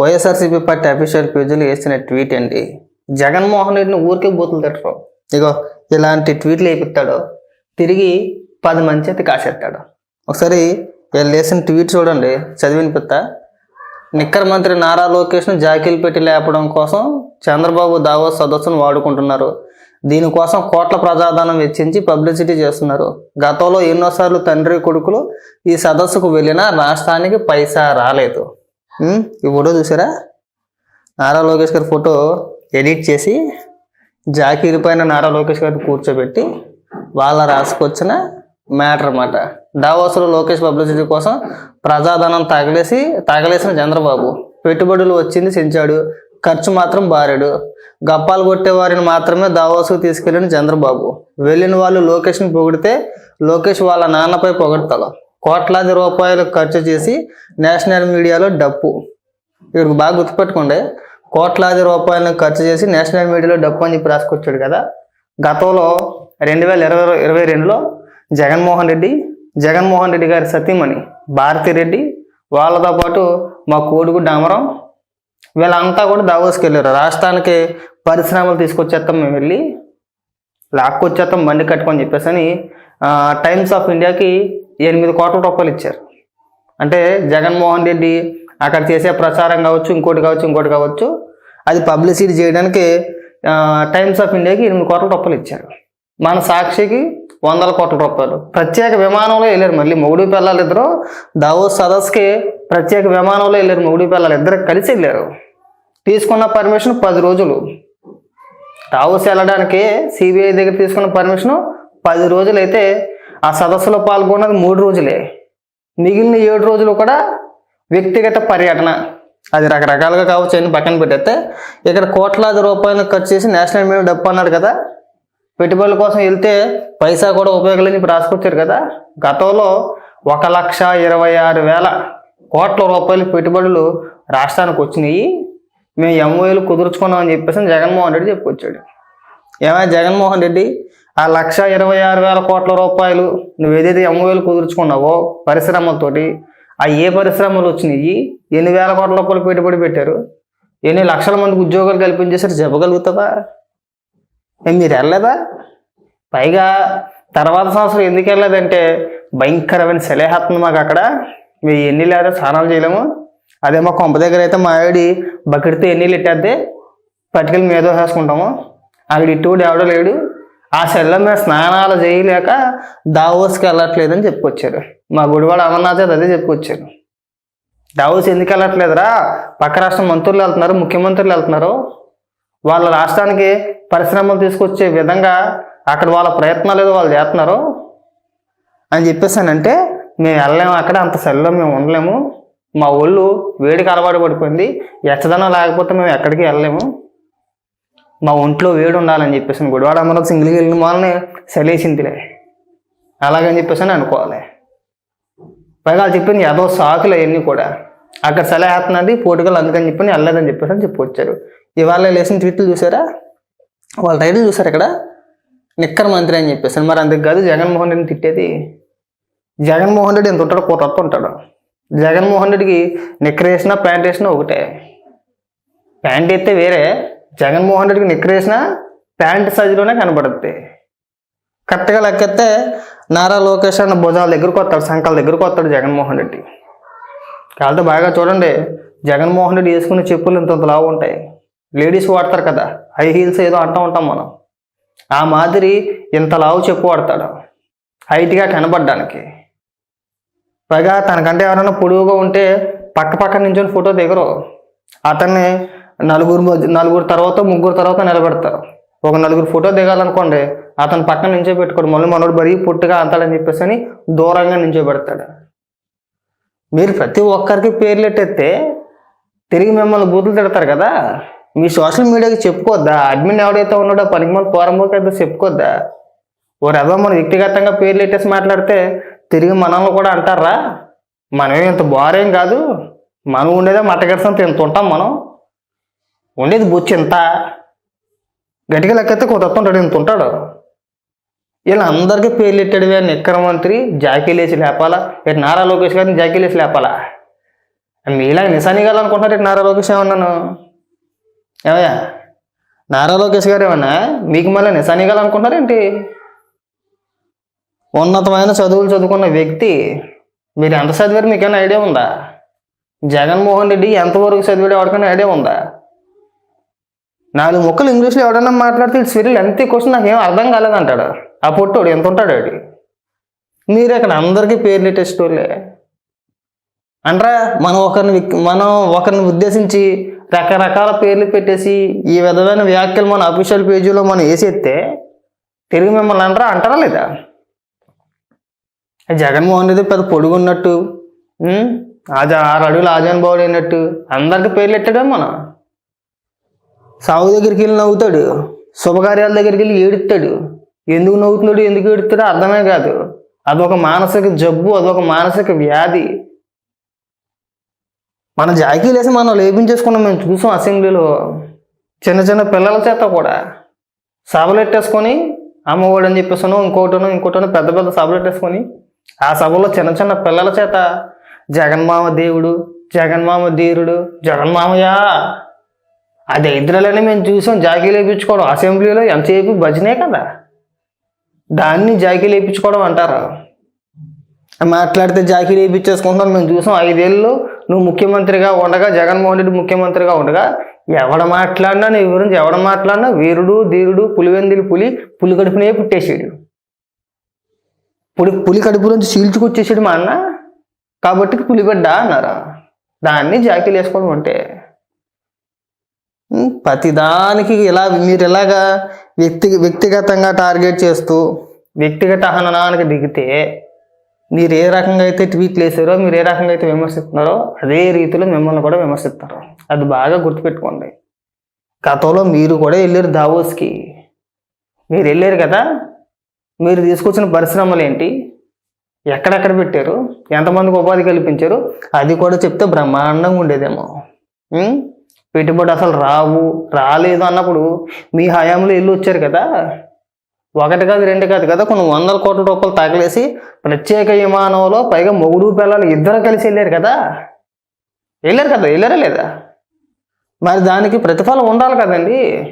YSRCP party official పేజీలో వేసిన tweet అండి. జగన్మోహన్ రెడ్డిని ఊరికే బూతులు తిట్టరు. ఇగో ఇలాంటి ట్వీట్లు వేపిస్తాడు, తిరిగి 10 మంది చేతి కాసేస్తాడు. ఒకసారి వీళ్ళు వేసిన ట్వీట్ చూడండి, చదివినిపిస్తా. నిక్కర మంత్రి నారా లోకేష్ను జాకీలు పెట్టి లేపడం కోసం చంద్రబాబు దావోస్ సదస్సును వాడుకుంటున్నారు. దీనికోసం కోట్ల ప్రజాధనం వెచ్చించి పబ్లిసిటీ చేస్తున్నారు. గతంలో ఎన్నోసార్లు తండ్రి కొడుకులు ఈ సదస్సుకు వెళ్ళినా రాష్ట్రానికి పైసా రాలేదు. ఈ ఫోటో చూసారా? నారా లోకేష్ గారి ఫోటో ఎడిట్ చేసి జాకీల పైన నారా లోకేష్ గారిని కూర్చోబెట్టి వాళ్ళ రాసుకొచ్చిన మ్యాటర్ అన్నమాట. దావోస్లో లోకేష్ పబ్లిసిటీ కోసం ప్రజాధనం తగలేసిన చంద్రబాబు పెట్టుబడులు వచ్చింది చించాడు, ఖర్చు మాత్రం బారాడు. గప్పాలు కొట్టే వారిని మాత్రమే దావోస్కు తీసుకెళ్లిన చంద్రబాబు. వెళ్ళిన వాళ్ళు లోకేష్ని పొగిడితే లోకేష్ వాళ్ళ నాన్నపై పొగడతాడు. కోట్లాది రూపాయలు ఖర్చు చేసి నేషనల్ మీడియాలో డప్పు. ఇక్కడికి బాగా గుర్తుపెట్టుకోండి, కోట్లాది రూపాయలను ఖర్చు చేసి నేషనల్ మీడియాలో డప్పు అని చెప్పి రాసుకొచ్చాడు కదా. గతంలో 2022లో జగన్మోహన్ రెడ్డి గారి సతీమణి భారతిరెడ్డి, వాళ్ళతో పాటు మా కోడుగు డామరం, వీళ్ళంతా కూడా దావోస్కి వెళ్ళారు. రాష్ట్రానికి పరిశ్రమలు తీసుకొచ్చేస్తాం, మేము వెళ్ళి లాక్కొచ్చేస్తాం బండి కట్టుకొని చెప్పేసి అని టైమ్స్ ఆఫ్ ఇండియాకి 8 కోట్ల రూపాయలు ఇచ్చారు. అంటే జగన్మోహన్ రెడ్డి అక్కడ చేసే ప్రచారం కావచ్చు, ఇంకోటి కావచ్చు, అది పబ్లిసిటీ చేయడానికి టైమ్స్ ఆఫ్ ఇండియాకి 8 కోట్ల రూపాయలు ఇచ్చారు. మన సాక్షికి 100 కోట్ల రూపాయలు. ప్రత్యేక విమానంలో వెళ్ళారు. మళ్ళీ మొగుడు పిల్లలు ఇద్దరు దావోస్ సదస్సుకి ప్రత్యేక విమానంలో వెళ్ళారు. మొగుడు పిల్లలు ఇద్దరు కలిసి వెళ్ళారు. తీసుకున్న పర్మిషన్ 10 రోజులు. దావోస్ వెళ్ళడానికి సిబిఐ దగ్గర తీసుకున్న పర్మిషన్ 10 రోజులు అయితే ఆ సదస్సులో పాల్గొన్నది 3 రోజులే. మిగిలిన 7 రోజులు కూడా వ్యక్తిగత పర్యటన. అది రకరకాలుగా కావచ్చు అని పక్కన పెట్టేస్తే, ఇక్కడ కోట్లాది రూపాయలు ఖర్చు చేసి నేషనల్ మీడియా డప్పు అన్నాడు కదా. పెట్టుబడుల కోసం వెళ్తే పైసా కూడా ఉపయోగాలని ఇప్పుడు రాసుకొచ్చారు కదా. గతంలో 1,26,000 కోట్ల రూపాయల పెట్టుబడులు రాష్ట్రానికి వచ్చినాయి, మేము ఎంఓఏలు కుదుర్చుకున్నాం అని చెప్పేసి జగన్మోహన్ రెడ్డి చెప్పుకొచ్చాడు. ఏమైనా జగన్మోహన్ రెడ్డి ఆ 1,26,000 కోట్ల రూపాయలు నువ్వు ఏదైతే ఎంఓఏలు కుదుర్చుకున్నావో పరిశ్రమలతోటి, ఆ ఏ పరిశ్రమలు వచ్చినాయి, ఎన్ని వేల కోట్ల రూపాయలు పెట్టుబడి పెట్టారు, ఎన్ని లక్షల మందికి ఉద్యోగాలు కల్పించేసారు చెప్పగలుగుతావా? మీరు వెళ్ళలేదా? పైగా తర్వాత సంవత్సరం ఎందుకు వెళ్ళలేదంటే భయంకరమైన సెలేహత్తుంది మాకు అక్కడ. మీరు ఎన్ని లేదా స్నానాలు చేయలేము. అదే మా కొంప దగ్గర అయితే మా ఆవిడ బకెట్తో ఎన్నీళ్ళు ఇట్టేద్దే పట్టుకెళ్ళి మీద వేసుకుంటాము. అక్కడ ఇటువంటి ఎవడో లేడు. ఆ సెల్లో మేము స్నానాలు చేయలేక దావోస్కి వెళ్ళట్లేదని చెప్పుకొచ్చారు. మా గుడివాడ అమర్నాథ్ అదే చెప్పుకొచ్చారు. దావోస్ ఎందుకు వెళ్ళట్లేదురా, పక్క రాష్ట్రం మంత్రులు వెళ్తున్నారు, ముఖ్యమంత్రులు వెళ్తున్నారు, వాళ్ళ రాష్ట్రానికి పరిశ్రమలు తీసుకొచ్చే విధంగా అక్కడ వాళ్ళ ప్రయత్నాలు ఏదో వాళ్ళు చేస్తున్నారు అని చెప్పేసానంటే మేము వెళ్ళలేము, అక్కడ అంత సెల్లో మేము ఉండలేము, మా ఒళ్ళు వేడికి అలవాటు పడిపోయింది, ఎచ్చదనం లేకపోతే మేము ఎక్కడికి వెళ్ళలేము, మా ఒంట్లో వేడి ఉండాలని చెప్పేసి గుడివాడ అమరావతి సింగిల్కి వెళ్ళిన వాళ్ళని సెలేసిందిలే అలాగని చెప్పేసి అని అనుకోవాలి. పైగా వాళ్ళు చెప్పింది ఏదో సాకులు అవన్నీ కూడా అక్కడ సెలవుతున్నది పోటుకలు అందుకని చెప్పి వెళ్ళలేదని చెప్పేసి అని చెప్పుకొచ్చారు. ఇవాళ లేసిన ట్వీట్లు చూసారా? వాళ్ళ టైటిల్ చూసారు ఇక్కడ, నిక్కర మంత్రి అని చెప్పేసి. మరి అందుకు కాదు జగన్మోహన్ రెడ్డిని తిట్టేది. జగన్మోహన్ రెడ్డి ఎంత ఉంటాడు, కోట ఉంటాడు. జగన్మోహన్ రెడ్డికి నిక్కర వేసినా ప్యాంట్ వేసినా ఒకటే. ప్యాంట్ అయితే వేరే, జగన్మోహన్ రెడ్డికి నిక్కర వేసినా ప్యాంట్ సైజులోనే కనబడుద్ది. కరెక్ట్గా లెక్కెత్తే నారా లోకేష్ అన్న భుజాల దగ్గరకు వస్తాడు, సంకల దగ్గరకు వస్తాడు జగన్మోహన్ రెడ్డి. కాళ్ళతో బాగా చూడండి, జగన్మోహన్ రెడ్డి వేసుకునే చెప్పులు ఇంత లావు ఉంటాయి. లేడీస్ వాడతారు కదా హై హీల్స్ ఏదో అంటూ ఉంటాం మనం, ఆ మాదిరి ఇంత లావు చెప్పు వాడతాడు హైట్గా కనబడడానికి. పైగా తనకంటే ఎవరైనా పొడుగుగా ఉంటే పక్క నించొని ఫోటో దిగరు. అతన్ని నలుగురు తర్వాత ముగ్గురు తర్వాత నిలబెడతారు. ఒక 4 ఫోటో దిగాలనుకోండి, అతను పక్కన నించోబెట్టుకోడు, మళ్ళీ మనోడు బరీ పొట్టుగా అంతాడని చెప్పేసి అని దూరంగా నించోబెడతాడు. మీరు ప్రతి ఒక్కరికి పేర్లు ఎట్టేస్తే తిరిగి మిమ్మల్ని బూతులు తిడతారు కదా. మీ సోషల్ మీడియాకి చెప్పుకోద్దా? అడ్మిన్ ఎవడైతే ఉన్నాడో పనికి మన పోరంబోకి అయితే చెప్పుకోద్దా? ఏదో మనం వ్యక్తిగతంగా పేర్లు ఎట్టేసి మాట్లాడితే తిరిగి మనల్ని కూడా అంటారా? మనమే ఇంత బోరేం కాదు, మనం ఉండేదే మట్టగడిసంత ఇంత ఉంటాం, మనం ఉండేది బొచ్చి ఇంత, గట్టిగా లెక్కైతే కొంత ఉంటాడు, ఇంత ఉంటాడు. ఇలా అందరికీ పేర్లు ఎట్టాడు. నిక్కర మంత్రి జాకీలేసి లేపాలా, ఇటు నారా లోకేష్ గారిని జాకీలేసి లేపాలా. మీలాగా నిశానిగాలనుకుంటున్నారు నారా లోకేష్ ఏమన్నాను? ఏమయ్యా నారా లోకేష్ గారు ఏమన్నా మీకు మళ్ళీ నిశానిగాలనుకుంటున్నారేంటి? ఉన్నతమైన చదువులు చదువుకున్న వ్యక్తి మీరు ఎంత చదివారు మీకేమైనా ఐడియా ఉందా? జగన్మోహన్ రెడ్డి ఎంతవరకు చదివాడు ఎవరికైనా ఐడియా ఉందా? 4 ముక్కలు ఇంగ్లీష్లో ఎవడన్నా మాట్లాడితే సిరియల్ ఎంత క్వశ్చన్ నాకేం అర్థం కాలేదంటాడు. ఆ పొట్టోడు ఎంత ఉంటాడు ఆడి. మీరు ఇక్కడ అందరికీ పేర్లు పెట్టేటోళ్ళే అంటారా? మనం ఒకరిని ఉద్దేశించి రకరకాల పేర్లు పెట్టేసి ఈ విధమైన వ్యాఖ్యలు మన అఫీషియల్ పేజీలో మనం వేసేస్తే తిరిగి మిమ్మల్ని అంటారా లేదా? జగన్మోహన్ రెడ్డి పెద్ద పొడుగున్నట్టు 6 అడుగులు ఆజాన్ బావుడు అయినట్టు అందరికి పేర్లు పెట్టాడే మనం. సాగు దగ్గరికి వెళ్ళి నవ్వుతాడు, శుభకార్యాల దగ్గరికి వెళ్ళి ఏడుస్తాడు. ఎందుకు నవ్వుతున్నాడు ఎందుకు ఏడుస్తాడో అర్థమే కాదు. అదొక మానసిక జబ్బు, అదొక మానసిక వ్యాధి. మన జాకీలు వేసి మనం లేపించేసుకున్నాం. మేము చూసాం అసెంబ్లీలో చిన్న చిన్న పిల్లల చేత కూడా సభలు ఎట్టేసుకొని అమ్మఒడి అని చెప్పేసాను ఇంకోటనో పెద్ద పెద్ద సభలు ఎట్టేసుకొని ఆ సభలో చిన్న చిన్న పిల్లల చేత జగన్మామ దేవుడు, జగన్మామ ధీరుడు, జగన్మామయ్య అది ఇద్దరులని మేము చూసాం. జాకీలు వేయించుకోవడం అసెంబ్లీలో ఎంతసేపు భజనే కదా, దాన్ని జాకీలు వేయించుకోవడం అంటారు. మాట్లాడితే జాకీలు వేయించేసుకుంటాం మేము చూసాం. 5 ఏళ్ళు నువ్వు ముఖ్యమంత్రిగా ఉండగా, జగన్మోహన్ రెడ్డి ముఖ్యమంత్రిగా ఉండగా ఎవడ మాట్లాడినా నీ గురించి ఎవడ మాట్లాడినా వీరుడు ధీరుడు పులివెందులు పులి కడుపునే పుట్టేసాడు. పులి కడుపు నుంచి చీల్చుకొచ్చేసాడు మా అన్న కాబట్టి పులిబిడ్డ అన్నారు. దాన్ని జాకీలు వేసుకోవడం అంటే ప్రతిదానికి మీరు ఇలాగా వ్యక్తిగతంగా టార్గెట్ చేస్తూ వ్యక్తిగత హననానికి దిగితే మీరు ఏ రకంగా అయితే ట్వీట్లు వేసారో, మీరు ఏ రకంగా అయితే విమర్శిస్తున్నారో అదే రీతిలో మిమ్మల్ని కూడా విమర్శిస్తారు. అది బాగా గుర్తుపెట్టుకోండి. గతంలో మీరు కూడా వెళ్ళారు దావోస్కి. మీరు వెళ్ళారు కదా, మీరు తీసుకొచ్చిన పరిశ్రమలు ఏంటి, ఎక్కడెక్కడ పెట్టారు, ఎంతమందికి ఉపాధి కల్పించారు, అది కూడా చెప్తే బ్రహ్మాండంగా ఉండేదేమో. పెట్టుబడి అసలు రాలేదు అన్నప్పుడు మీ హయాంలో వెళ్ళి వచ్చారు కదా, 1 కాదు 2 కాదు కదా, కొన్ని 100 కోట్ల రూపాయలు తగలేసి ప్రత్యేక విమానంలో పైగా మొగుడు పిల్లలు ఇద్దరు కలిసి వెళ్ళారు కదా, వెళ్ళారా లేదా? మరి దానికి ప్రతిఫలం ఉండాలి కదండి.